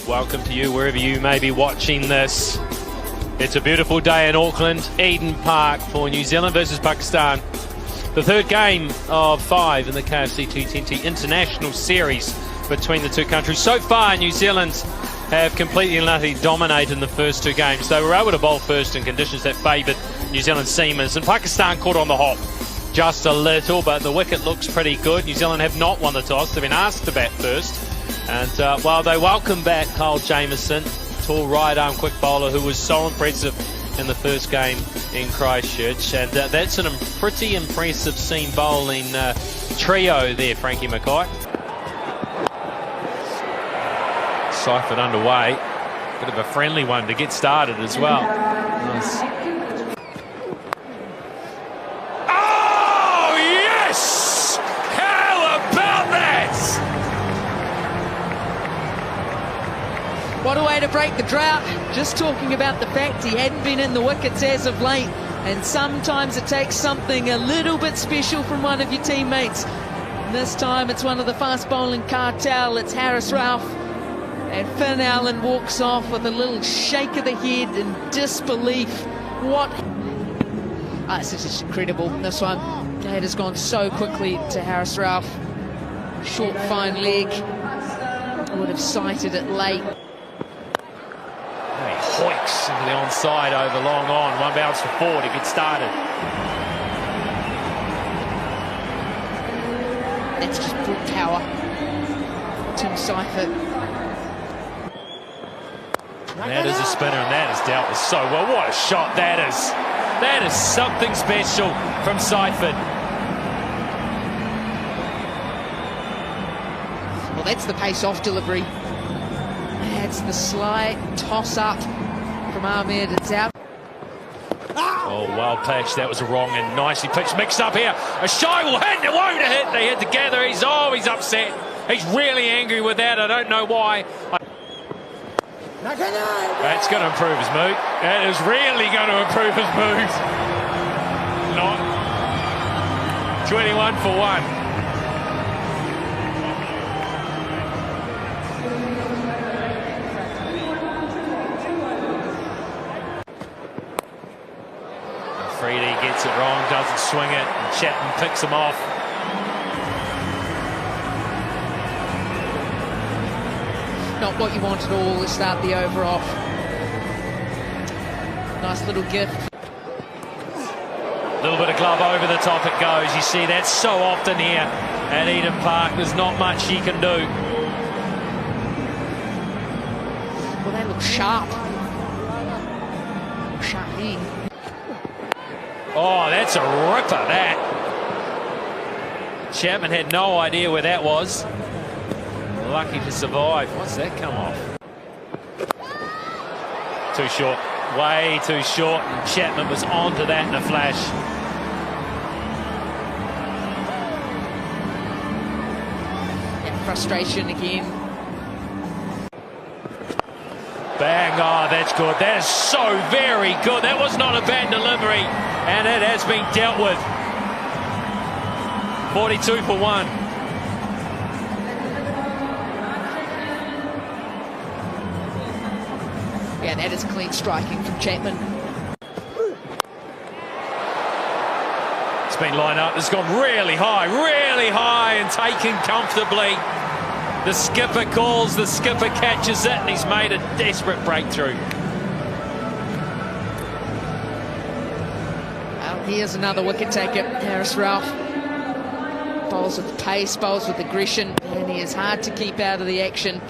Welcome to you wherever you may be watching this. It's a beautiful day in Auckland, Eden Park for New Zealand versus Pakistan. The third game of 5 in the KFC T20 International Series between the two countries. So far, New Zealand have completely and utterly dominated the first two games. They were able to bowl first in conditions that favoured New Zealand seamers, and Pakistan caught on the hop just a little, but the wicket looks pretty good. New Zealand have not won the toss. They've been asked to bat first, and while they welcome back Kyle Jamieson, tall right-arm quick bowler who was so impressive in the first game in Christchurch, and that's a pretty impressive seam bowling trio there, Frankie Mackay. Seifert underway, bit of a friendly one to get started as well. Nice. Oh yes! How about that? What a way to break the drought. Just talking about the fact he hadn't been in the wickets as of late, and sometimes it takes something a little bit special from one of your teammates. And this time it's one of the fast bowling cartel. It's Harris Ralph, and Finn Allen walks off with a little shake of the head in disbelief. What? This is just incredible. This one, it has gone so quickly to Harris Ralph. Short, fine leg. I would have sighted it late. He hoiks into the onside over long on. One bounce for 4 to get started. That's just brute power. Tim Seifert. That is a spinner, and that is dealt with so well. What a shot that is. That is something special from Seifert. Well, that's the pace-off delivery. That's the slight toss-up from Ahmed. It's out. Oh, well patched. That was a wrong and nicely pitched. Mixed up here. A shy will hit. It won't hit. They hit together. He's upset. He's really angry with that. I don't know why. That's going to improve his mood. That is really going to improve his mood. Not 21 for 1. Freedy gets it wrong, doesn't swing it, and Chapman picks him off. Not what you want at all to start the over off. Nice little gift. A little bit of glove over the top it goes. You see that so often here at Eden Park. There's not much he can do. Well, that looks sharp. Sharp here. Oh, that's a ripper, that. Chapman had no idea where that was. Lucky to survive. What's that come off? Too short. Way too short. And Chapman was onto that in a flash. And frustration again. Bang. Oh, that's good. That is so very good. That was not a bad delivery. And it has been dealt with. 42 for 1. Yeah, that is clean striking from Chapman. It's been lined up. It's gone really high and taken comfortably. The skipper calls, the skipper catches it, and he's made a desperate breakthrough. Well, here's another wicket taker, Harris Ralph. Bowls with pace, bowls with aggression, and he is hard to keep out of the action.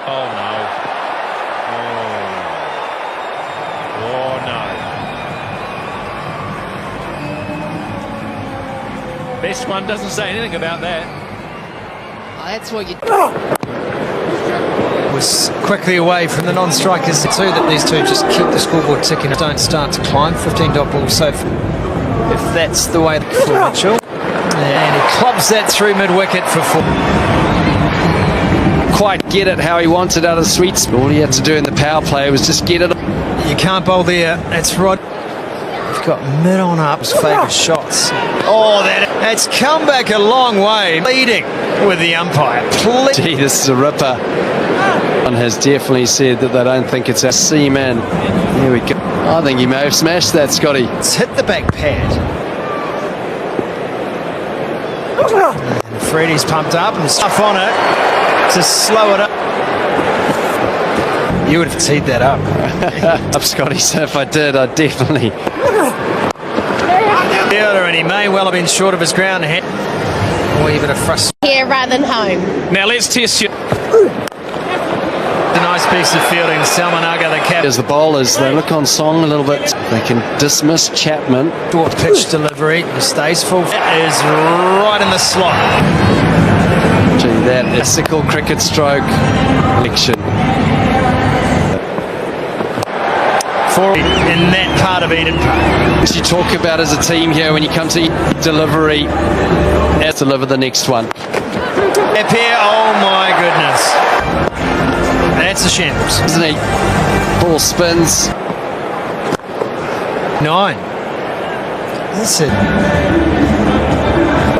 Oh no. Oh no. Best one doesn't say anything about that. Oh, that's what you... Was quickly away from the non-strikers too, that these two just keep the scoreboard ticking, don't start to climb. 15 dot ball, so if that's the way for Mitchell. And he clubs that through mid-wicket for 4. Quite get it how he wants it out of the sweet spot. All he had to do in the power play was just get it. You can't bowl there. That's Rod. got mid on up his favourite shots. Oh, that's come back a long way, leading with the umpire. Gee, this is a ripper. One has definitely said that they don't think it's a C-man. Here we go. I think he may have smashed that, Scotty. It's hit the back pad. And Freddie's pumped up and stuff on it to slow it up. You would have teed that up. Up, Scotty, so if I did, I'd definitely. And he may well have been short of his ground. A wee bit of frustration. Here rather than home. Now let's test you. A nice piece of fielding. Salmonaga, the cap. As the bowlers, they look on song a little bit. They can dismiss Chapman. Short pitch delivery. Stays full. That is right in the slot. Gee, that is sickle cricket stroke action. For in that part of Eden Park. You talk about as a team here when you come to delivery. Let's deliver the next one. Up here, oh my goodness. That's a shambles. Isn't he? Ball spins. 9. That's it.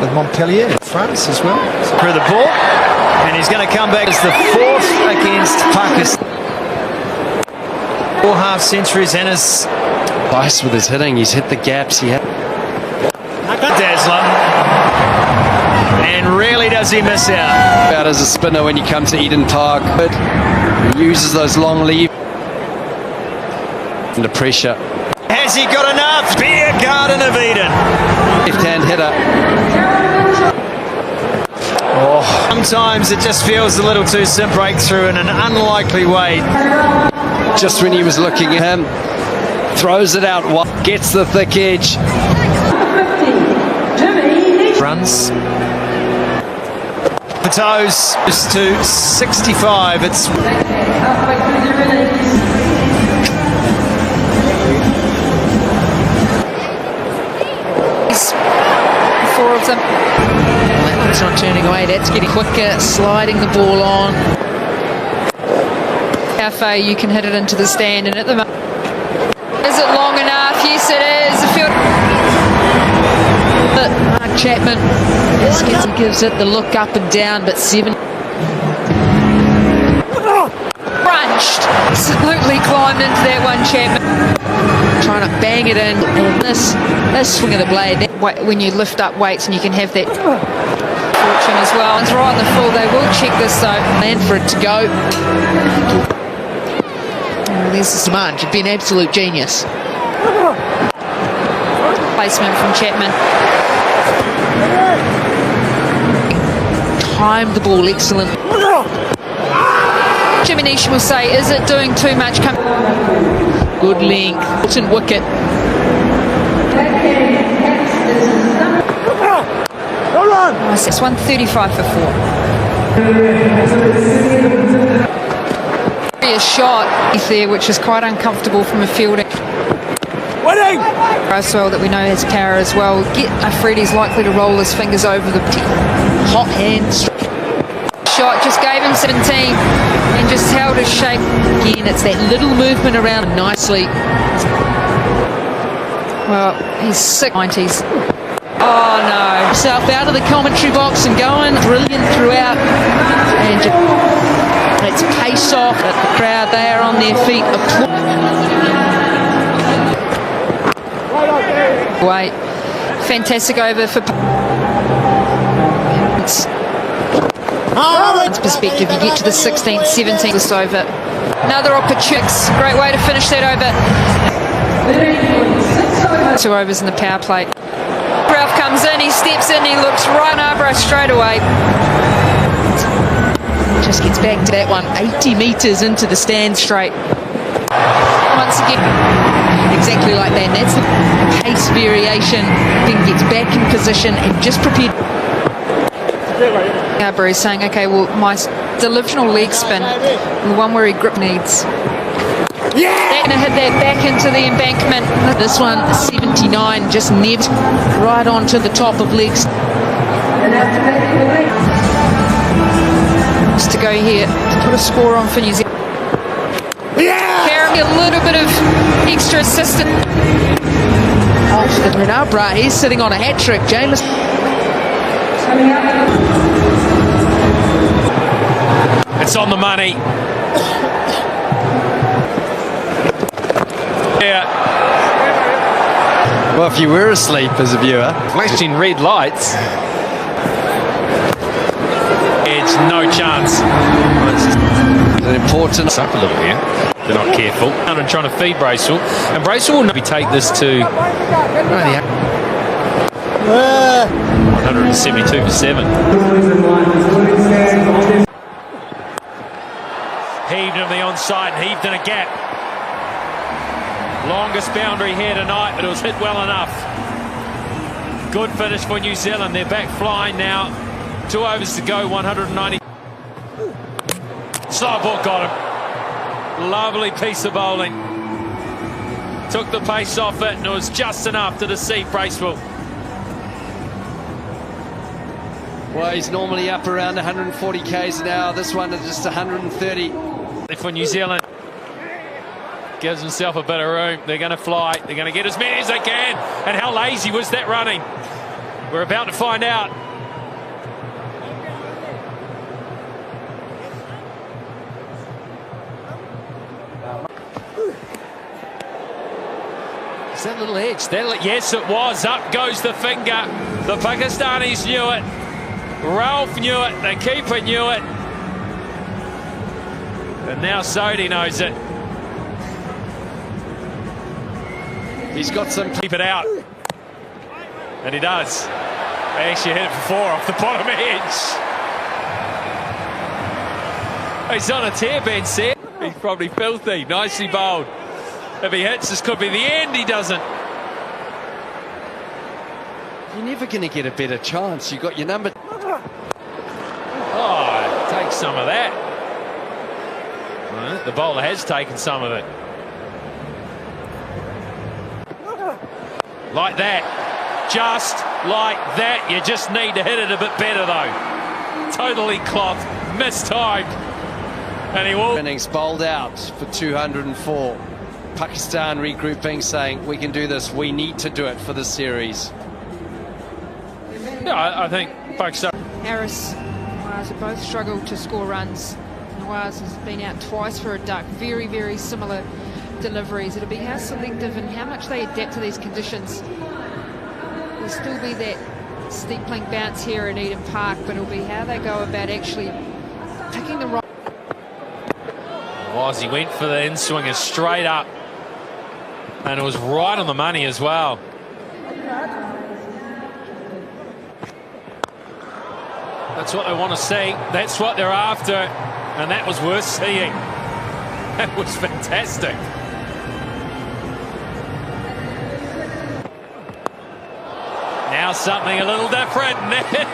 With Montpellier in front as well. Through the ball. And he's going to come back as the 4th against Pakistan. 4 half centuries and his Nice with his hitting. He's hit the gaps. He had. Dazzler. And really does he miss out. Out as a spinner when you come to Eden Park. But he uses those long leaves. Under pressure. Has he got enough? Beer Garden of Eden. Left-hand hitter. Oh, sometimes it just feels a little too simple. Breakthrough in an unlikely way. Just when he was looking at him, throws it out, gets the thick edge. Runs. The toes is to 65. It's Four of them. That one's not turning away. That's getting quicker, sliding the ball on. How far you can hit it into the stand, and at the moment, is it long enough? Yes, it is. The field. But Mark Chapman just gives it the look up and down, but 7. Crunched. Absolutely climbed into that one, Chapman. Trying to bang it in, and this swing of the blade, when you lift up weights and you can have that fortune as well. It's right in the full. They will check this though, and for it to go. There's the Samaj. It'd be an absolute genius. Placement from Chapman. Timed the ball excellent. Jimmy Nish will say, is it doing too much? Good length. Important wicket. Nice. It's 135 for 4. A shot there, which is quite uncomfortable from a fielding. Roswell, that we know has power as well. Freddie's likely to roll his fingers over the hot hands. Shot just gave him 17 and just held his shape. Again, it's that little movement around nicely. Well, he's sick. 90s. Oh no. Himself out of the commentary box and going brilliant throughout. And it's pace off at the crowd. They are on their feet. Wait. Fantastic over for perspective. You get to the 16th, 17th this over. Another opportunity. Great way to finish that over. 2 overs in the power play. Ralph comes in, he steps in, he looks right over us straight away. Just gets back to that one, 80 metres into the stand straight. Once again, exactly like that. And that's the pace variation. Then gets back in position and just prepared. Garbury's saying, okay, well, my delusional leg spin, the one where he grip needs. They're going to hit that back into the embankment. This one, 79, just nebbed right onto the top of legs. Just to go here, to put a score on for New Zealand. Carrying a little bit of extra assistance. soft. And Renabra, he's sitting on a hat-trick. James. It's on the money. Yeah. Well, if you were asleep as a viewer. Flashing red lights. It's no chance. An important. It's up a little here. They're not careful. And trying to feed Bracewell. And Bracewell will maybe take this to 172 for 7. Heaved him the onside and heaved in a gap. Longest boundary here tonight, but it was hit well enough. Good finish for New Zealand. They're back flying now. 2 overs to go, 190. Slow ball got him. Lovely piece of bowling. Took the pace off it, and it was just enough to deceive Bracewell. Well, he's normally up around 140 k's an hour. This one is just 130. For New Zealand, gives himself a bit of room. They're going to fly. They're going to get as many as they can. And how lazy was that running? We're about to find out. Is that little edge? Yes, it was. Up goes the finger. The Pakistanis knew it. Ralph knew it. The keeper knew it. And now Sodhi knows it. He's got some. Keep it out. And he does. They actually hit it for 4 off the bottom edge. He's on a tear, Ben said. He's probably filthy. Nicely bowled. If he hits, this could be the end. He doesn't. You're never going to get a better chance. You got your number. Oh, take some of that. Well, the bowler has taken some of it. Like that. Just like that. You just need to hit it a bit better, though. Totally cloth. Mistimed. And he will. Innings bowled out for 204. Pakistan regrouping, saying, we can do this. We need to do it for the series. Yeah, I think Pakistan. Harris and Nawaz have both struggled to score runs. Nawaz has been out twice for a duck. Very, very similar deliveries. It'll be how selective and how much they adapt to these conditions. There'll still be that steepling bounce here in Eden Park, but it'll be how they go about actually picking the right. He went for the in-swinger straight up. And it was right on the money as well. That's what they want to see. That's what they're after. And that was worth seeing. That was fantastic. Now something a little different.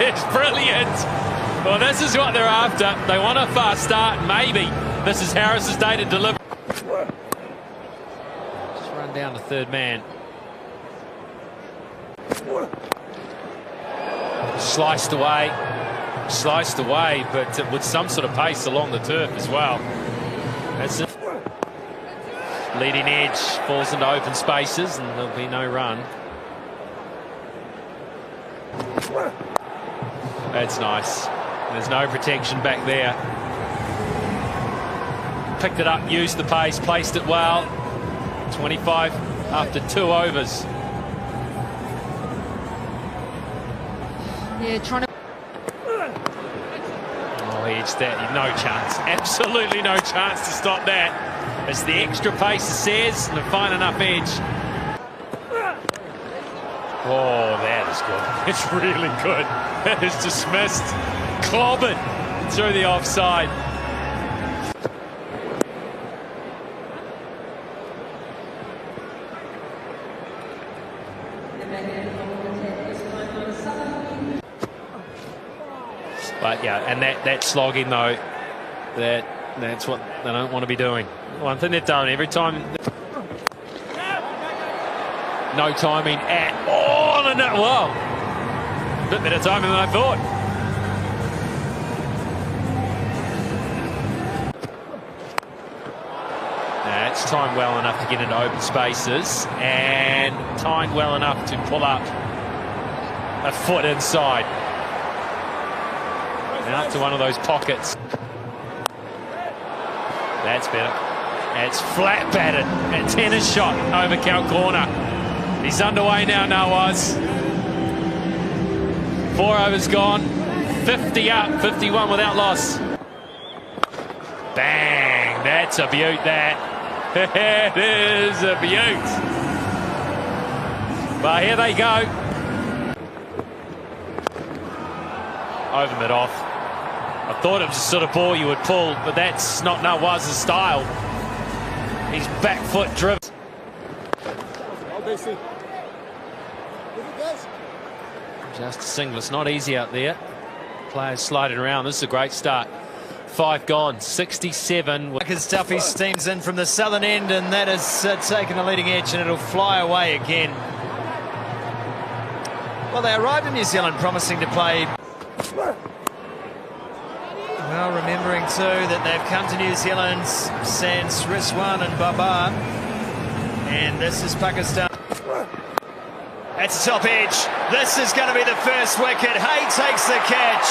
It's brilliant. Well, this is what they're after. They want a fast start. Maybe this is Harris's day to deliver. Just run down the third man. Sliced away, but with some sort of pace along the turf as well. That's it. Leading edge falls into open spaces and there'll be no run. That's nice. There's no protection back there. Picked it up, used the pace, placed it well. 25 after 2 overs. Yeah, trying to. Oh, he edged that. No chance. Absolutely no chance to stop that. It's the extra pace, it says, and a fine enough edge. Oh, that is good. It's really good. That is dismissed. Clobbered through the offside. But yeah, and that slogging though, that's what they don't want to be doing. One thing they've done every time. No timing at all, and well, a bit better timing than I thought. That's timed well enough to get into open spaces and timed well enough to pull up a foot inside. And up to one of those pockets. That's better. It's flat batted and tennis shot over count corner. He's underway now, Nawaz. 4 overs gone. 50 up, 51 without loss. Bang! That's a beaut, that. It is a beaut. But here they go. Over mid-off. I thought it was the sort of ball you would pull, but that's not Nawaz's style. He's back foot driven. Just a single. It's not easy out there. Players sliding around. This is a great start. 5 gone, 67. As Duffy steams in from the southern end, and that has taken a leading edge, and it'll fly away again. Well, they arrived in New Zealand promising to play. Well, remembering too that they've come to New Zealand since Rizwan and Baba, and this is Pakistan. At the top edge, this is going to be the first wicket. Hay takes the catch.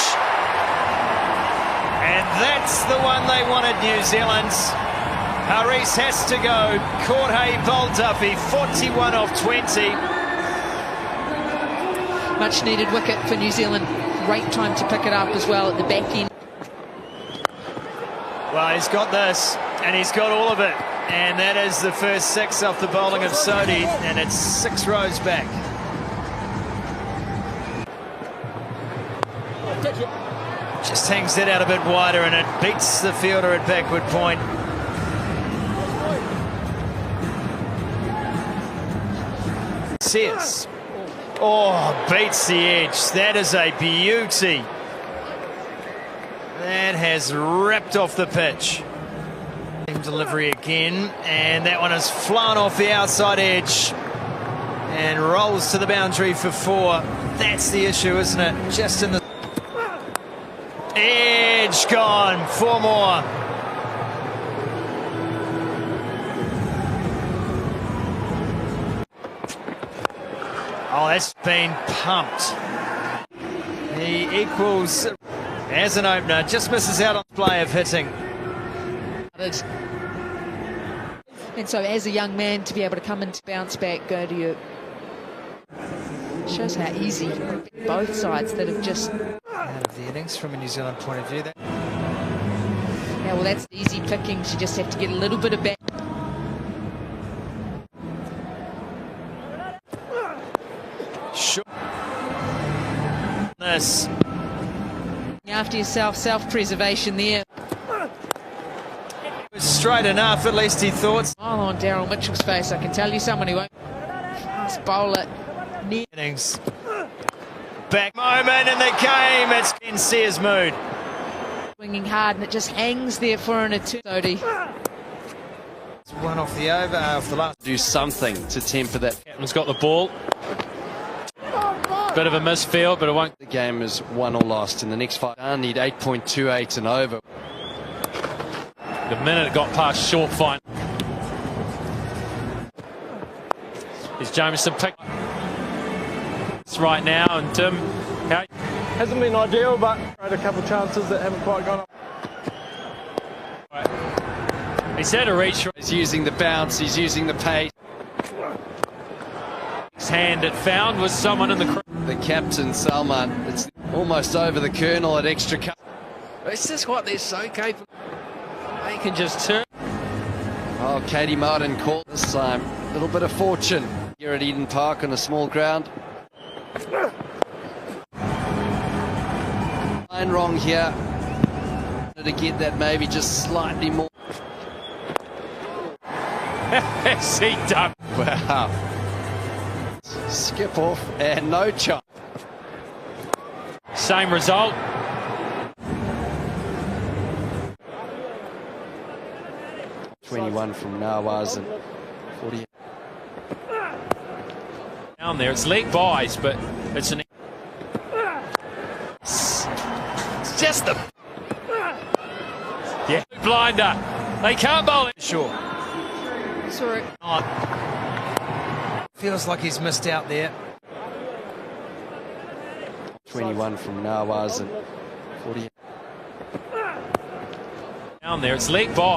And that's the one they wanted, New Zealand. Haris has to go. Caught Hay, bowled Duffy, 41 off 20. Much needed wicket for New Zealand. Great time to pick it up as well at the back end. Well, he's got this, and he's got all of it. And that is the first 6 off the bowling of Sodhi, and it's 6 rows back. Just hangs it out a bit wider, and it beats the fielder at backward point. Sears. Oh, beats the edge. That is a beauty. That has ripped off the pitch. Delivery again, and that one has flown off the outside edge and rolls to the boundary for 4. That's the issue, isn't it? Just in the edge, gone. 4 more. Oh, that's been pumped. He equals as an opener, just misses out on the play of hitting. And so as a young man to be able to come and bounce back, go to you, shows how easy both sides that have just out of the innings from a New Zealand point of view. Yeah, well, that's easy pickings. You just have to get a little bit of back. Sure. This. After yourself, self-preservation there. Straight enough, at least he thought. Smile on Daryl Mitchell's face. I can tell you someone who won't fast bowl it. Near. Innings. Back moment in the game. It's in Sears' mood. Swinging hard, and it just hangs there for an eternity. It's 1 off the over, off the last. Do something to temper that. Captain's got the ball. Bit of a misfield, but it won't. The game is won or lost in the next 5. I need 8.28 and over. The minute it got past short fine. Is Jameson picked right now, and Tim, how? Hasn't been ideal, but had a couple of chances that haven't quite gone up. He's had a reach. He's using the bounce, he's using the pace. His hand it found was someone in the. The captain, Salman, it's almost over the Colonel at extra cut. This is what they're so capable. They can just turn. Oh, Katie Martin caught this time. A little bit of fortune here at Eden Park on a small ground. Line wrong here. To get that maybe just slightly more. See, done. Wow. Skip off and no chop. Same result. .21 from Nawaz and 40. Down there, it's leg buys, but it's an. It's just the. Yeah, blinder. They can't bowl it. Sure. Saw it. Feels like he's missed out there. 21 from Nawaz and 40. Down there, it's leg ball.